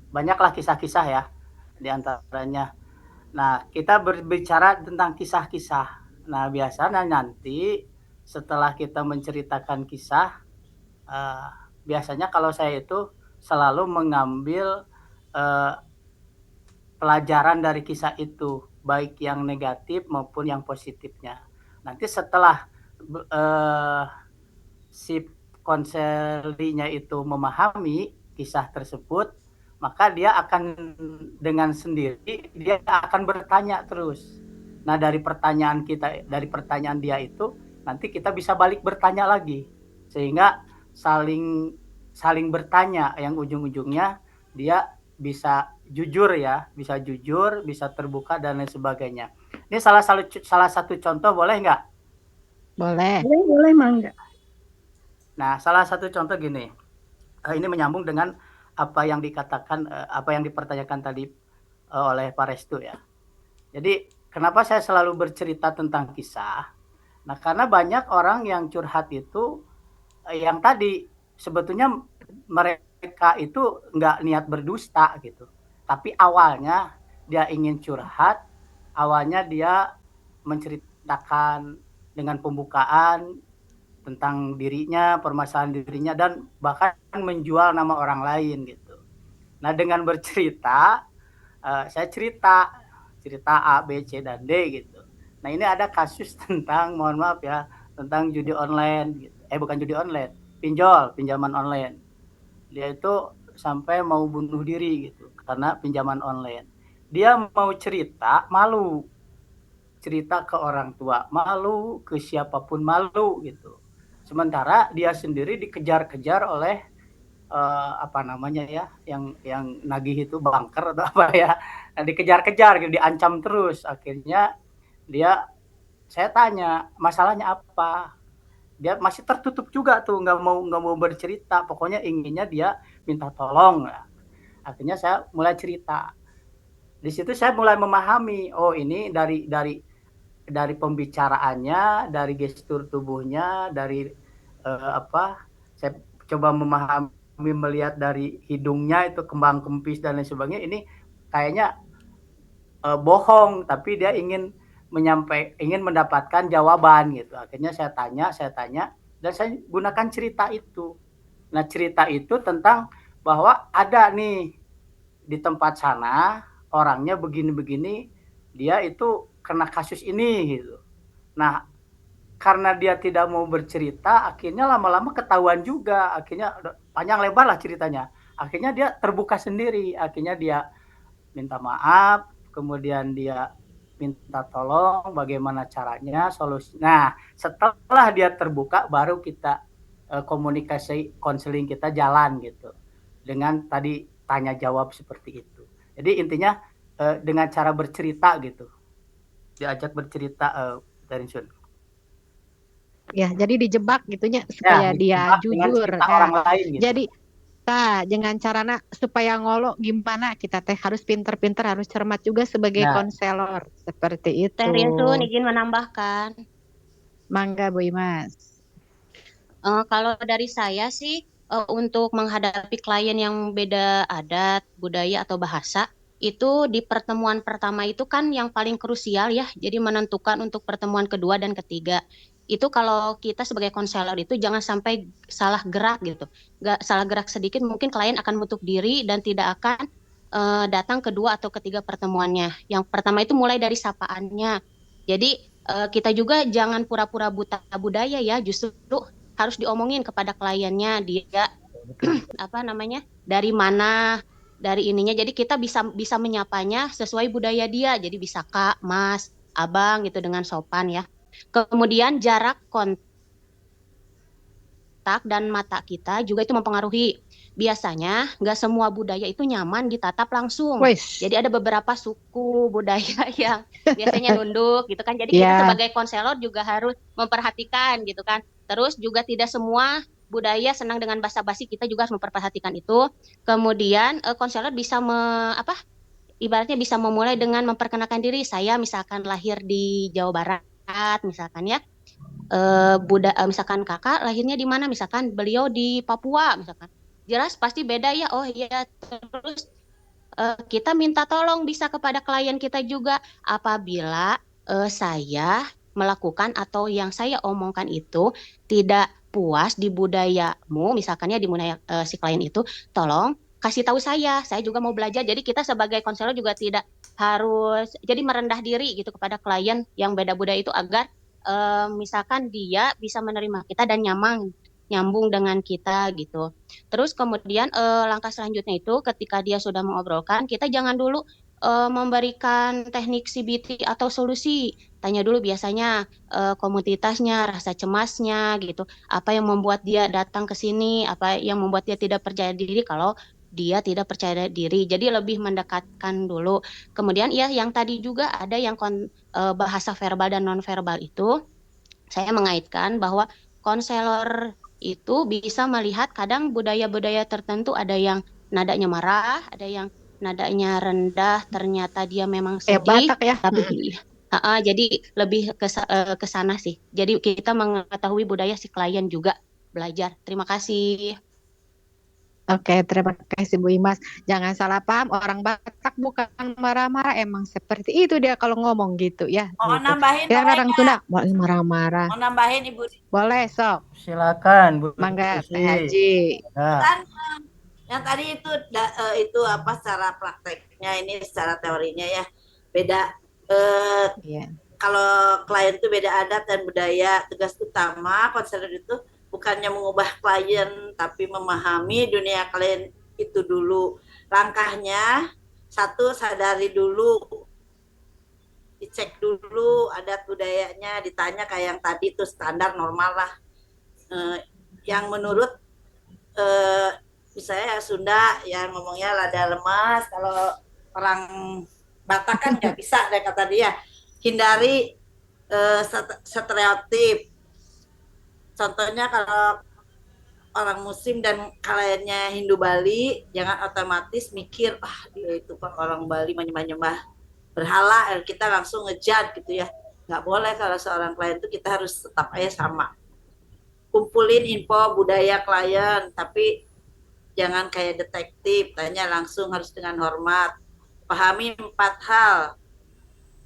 banyaklah kisah-kisah ya di antaranya. Nah, kita berbicara tentang kisah-kisah. Nah, biasanya nanti setelah kita menceritakan kisah, biasanya kalau saya itu selalu mengambil pelajaran dari kisah itu, baik yang negatif maupun yang positifnya. Nanti setelah si konselinya itu memahami kisah tersebut, maka dia akan dengan sendiri dia akan bertanya terus. Nah, dari pertanyaan dia itu nanti kita bisa balik bertanya lagi, sehingga saling bertanya yang ujung-ujungnya dia bisa jujur, bisa terbuka dan lain sebagainya. Ini salah satu contoh, boleh nggak? Boleh Mangga. Nah, salah satu contoh gini, ini menyambung dengan apa yang dikatakan, apa yang dipertanyakan tadi oleh Pak Restu ya. Jadi kenapa saya selalu bercerita tentang kisah? Nah, karena banyak orang yang curhat itu yang tadi sebetulnya mereka itu nggak niat berdusta gitu. Tapi awalnya dia ingin curhat, awalnya dia menceritakan dengan pembukaan tentang dirinya, permasalahan dirinya, dan bahkan menjual nama orang lain gitu. Nah, dengan bercerita, saya cerita A, B, C, dan D gitu. Nah, ini ada kasus tentang, mohon maaf ya, tentang judi online gitu. Bukan judi online, pinjaman online. Dia itu sampai mau bunuh diri gitu karena pinjaman online. Dia mau cerita, malu. Cerita ke orang tua, malu, ke siapapun malu gitu. Sementara dia sendiri dikejar-kejar oleh yang nagih itu banker atau apa ya, dikejar-kejar gitu, diancam terus. Akhirnya saya tanya masalahnya apa, dia masih tertutup juga tuh, nggak mau bercerita, pokoknya inginnya dia minta tolong. Akhirnya saya mulai cerita. Di situ saya mulai memahami, oh ini dari pembicaraannya, dari gestur tubuhnya, dari saya coba memahami, melihat dari hidungnya itu kembang kempis dan lain sebagainya, ini kayaknya bohong, tapi dia ingin mendapatkan jawaban gitu. Akhirnya saya tanya dan saya gunakan cerita itu. Nah, cerita itu tentang bahwa ada nih di tempat sana orangnya begini-begini, dia itu kena kasus ini gitu. Nah, karena dia tidak mau bercerita, akhirnya lama-lama ketahuan juga. Akhirnya panjang lebar lah ceritanya. Akhirnya dia terbuka sendiri. Akhirnya dia minta maaf, kemudian dia minta tolong bagaimana caranya, solusi. Nah, setelah dia terbuka, baru kita komunikasi konseling kita jalan gitu. Dengan tadi tanya jawab seperti itu. Jadi intinya dengan cara bercerita gitu. Diajak bercerita dari Sun. Ya, jadi dijebak gitunya supaya dia jujur. Orang lain gitu. Jadi dengan carana supaya ngolo gimana kita harus pinter-pinter, harus cermat juga sebagai konselor seperti itu. Teh Rinsun izin menambahkan. Mangga Bu Imas. Kalau dari saya sih untuk menghadapi klien yang beda adat, budaya atau bahasa, itu di pertemuan pertama itu kan yang paling krusial ya, jadi menentukan untuk pertemuan kedua dan ketiga. Itu kalau kita sebagai konselor itu jangan sampai salah gerak gitu. Nggak salah gerak sedikit mungkin klien akan menutup diri dan tidak akan datang kedua atau ketiga pertemuannya. Yang pertama itu mulai dari sapaannya. Jadi kita juga jangan pura-pura buta budaya ya, justru harus diomongin kepada kliennya dia apa namanya, dari mana, dari ininya. Jadi kita bisa menyapanya sesuai budaya dia. Jadi bisa Kak, Mas, Abang gitu dengan sopan ya. Kemudian jarak kontak dan mata kita juga itu mempengaruhi. Biasanya nggak semua budaya itu nyaman ditatap langsung. Wis. Jadi ada beberapa suku budaya yang biasanya nunduk gitu kan. Jadi kita Ya. sebagai konselor juga harus memperhatikan gitu kan. Terus juga tidak semua budaya senang dengan basa-basi, kita juga harus memperhatikan itu. Kemudian konselor bisa ibaratnya bisa memulai dengan memperkenalkan diri. Saya misalkan lahir di Jawa Barat misalkan ya. Misalkan kakak lahirnya di mana, misalkan beliau di Papua misalkan, jelas pasti beda ya. Oh iya, terus kita minta tolong bisa kepada klien kita juga apabila saya melakukan atau yang saya omongkan itu tidak puas di budayamu, misalkan ya di budaya si klien itu, tolong kasih tahu saya juga mau belajar. Jadi kita sebagai konselor juga tidak harus jadi merendah diri gitu kepada klien yang beda budaya itu, agar misalkan dia bisa menerima kita dan nyambung dengan kita gitu. Terus kemudian langkah selanjutnya itu ketika dia sudah mengobrolkan, kita jangan dulu memberikan teknik CBT atau solusi. Tanya dulu biasanya komunitasnya, rasa cemasnya gitu. Apa yang membuat dia datang ke sini, apa yang membuat dia tidak percaya diri kalau dia tidak percaya diri. Jadi lebih mendekatkan dulu. Kemudian ya yang tadi juga ada yang bahasa verbal dan nonverbal itu, saya mengaitkan bahwa konselor itu bisa melihat kadang budaya-budaya tertentu ada yang nadanya marah, ada yang nadanya rendah, ternyata dia memang sedih, Batak ya. tapi jadi lebih ke sana sih. Jadi kita mengetahui budaya si klien juga belajar. Terima kasih. Oke, terima kasih Bu Imas. Jangan salah paham, orang Batak bukan marah-marah, emang seperti itu dia kalau ngomong gitu ya. Mau Gitu. nambahin Ya boleh orang nggak? Sunda marah-marah. Mau nambahin Ibu? Boleh, sok. Silakan Bu Mangga Susi. Teh Haji. Ya. Kan yang tadi itu apa secara prakteknya, ini secara teorinya ya beda. Kalau klien itu beda adat dan budaya, tugas utama konselor itu bukannya mengubah klien, tapi memahami dunia klien itu dulu. Langkahnya, satu, sadari dulu, dicek dulu adat budayanya, ditanya kayak yang tadi itu standar normal lah. Yang menurut misalnya Sunda yang ngomongnya lada lemas, kalau orang Batak kan nggak bisa deh kata dia. Hindari stereotip. Contohnya kalau orang Muslim dan kliennya Hindu Bali, jangan otomatis mikir, dia itu kan orang Bali menyembah berhala, kita langsung ngejat gitu ya. Nggak boleh, kalau seorang klien itu kita harus tetap aja sama. Kumpulin info budaya klien, tapi jangan kayak detektif, tanya langsung, harus dengan hormat. Pahami 4 hal: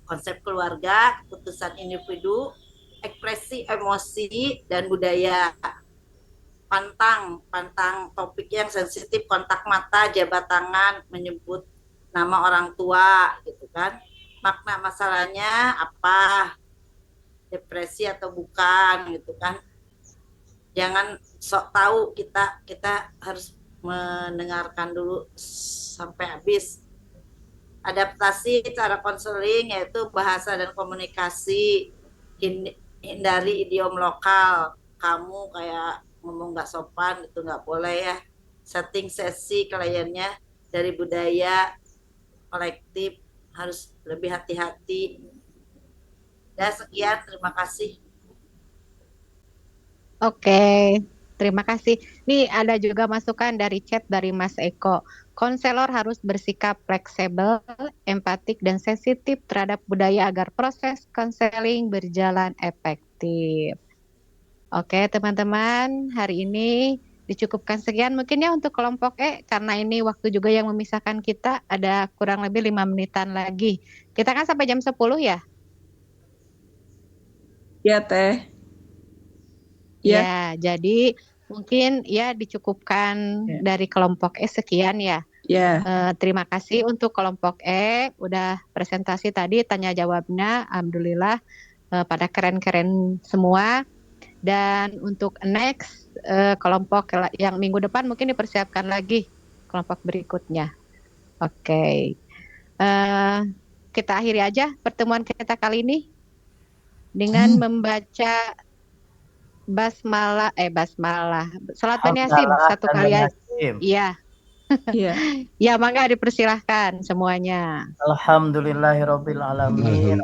konsep keluarga, keputusan individu, ekspresi emosi, dan budaya. Pantang topik yang sensitif, kontak mata, jabat tangan, menyebut nama orang tua gitu kan. Makna masalahnya apa, depresi atau bukan gitu kan. Jangan sok tahu, kita harus mendengarkan dulu sampai habis. Adaptasi cara konseling yaitu bahasa dan komunikasi, hindari idiom lokal. Kamu kayak ngomong nggak sopan itu nggak boleh ya. Setting sesi kliennya dari budaya kolektif, harus lebih hati-hati. Dan sekian, terima kasih. Oke, terima kasih. Nih ada juga masukan dari chat dari Mas Eko. Konselor harus bersikap fleksibel, empatik, dan sensitif terhadap budaya agar proses konseling berjalan efektif. Oke teman-teman, hari ini dicukupkan sekian mungkin ya untuk kelompok E, karena ini waktu juga yang memisahkan kita, ada kurang lebih 5 menitan lagi. Kita kan sampai jam 10 ya? Ya Teh. Ya, jadi mungkin ya dicukupkan dari kelompok E sekian ya. Terima kasih untuk kelompok E, udah presentasi tadi, tanya jawabnya, alhamdulillah pada keren-keren semua. Dan untuk next kelompok yang minggu depan mungkin dipersiapkan lagi kelompok berikutnya. Oke. Kita akhiri aja pertemuan kita kali ini dengan membaca basmalah. Salat Yasin satu kali aja. Iya. Iya. Ya, mangga dipersilahkan semuanya. Alhamdulillahirabbil alamin.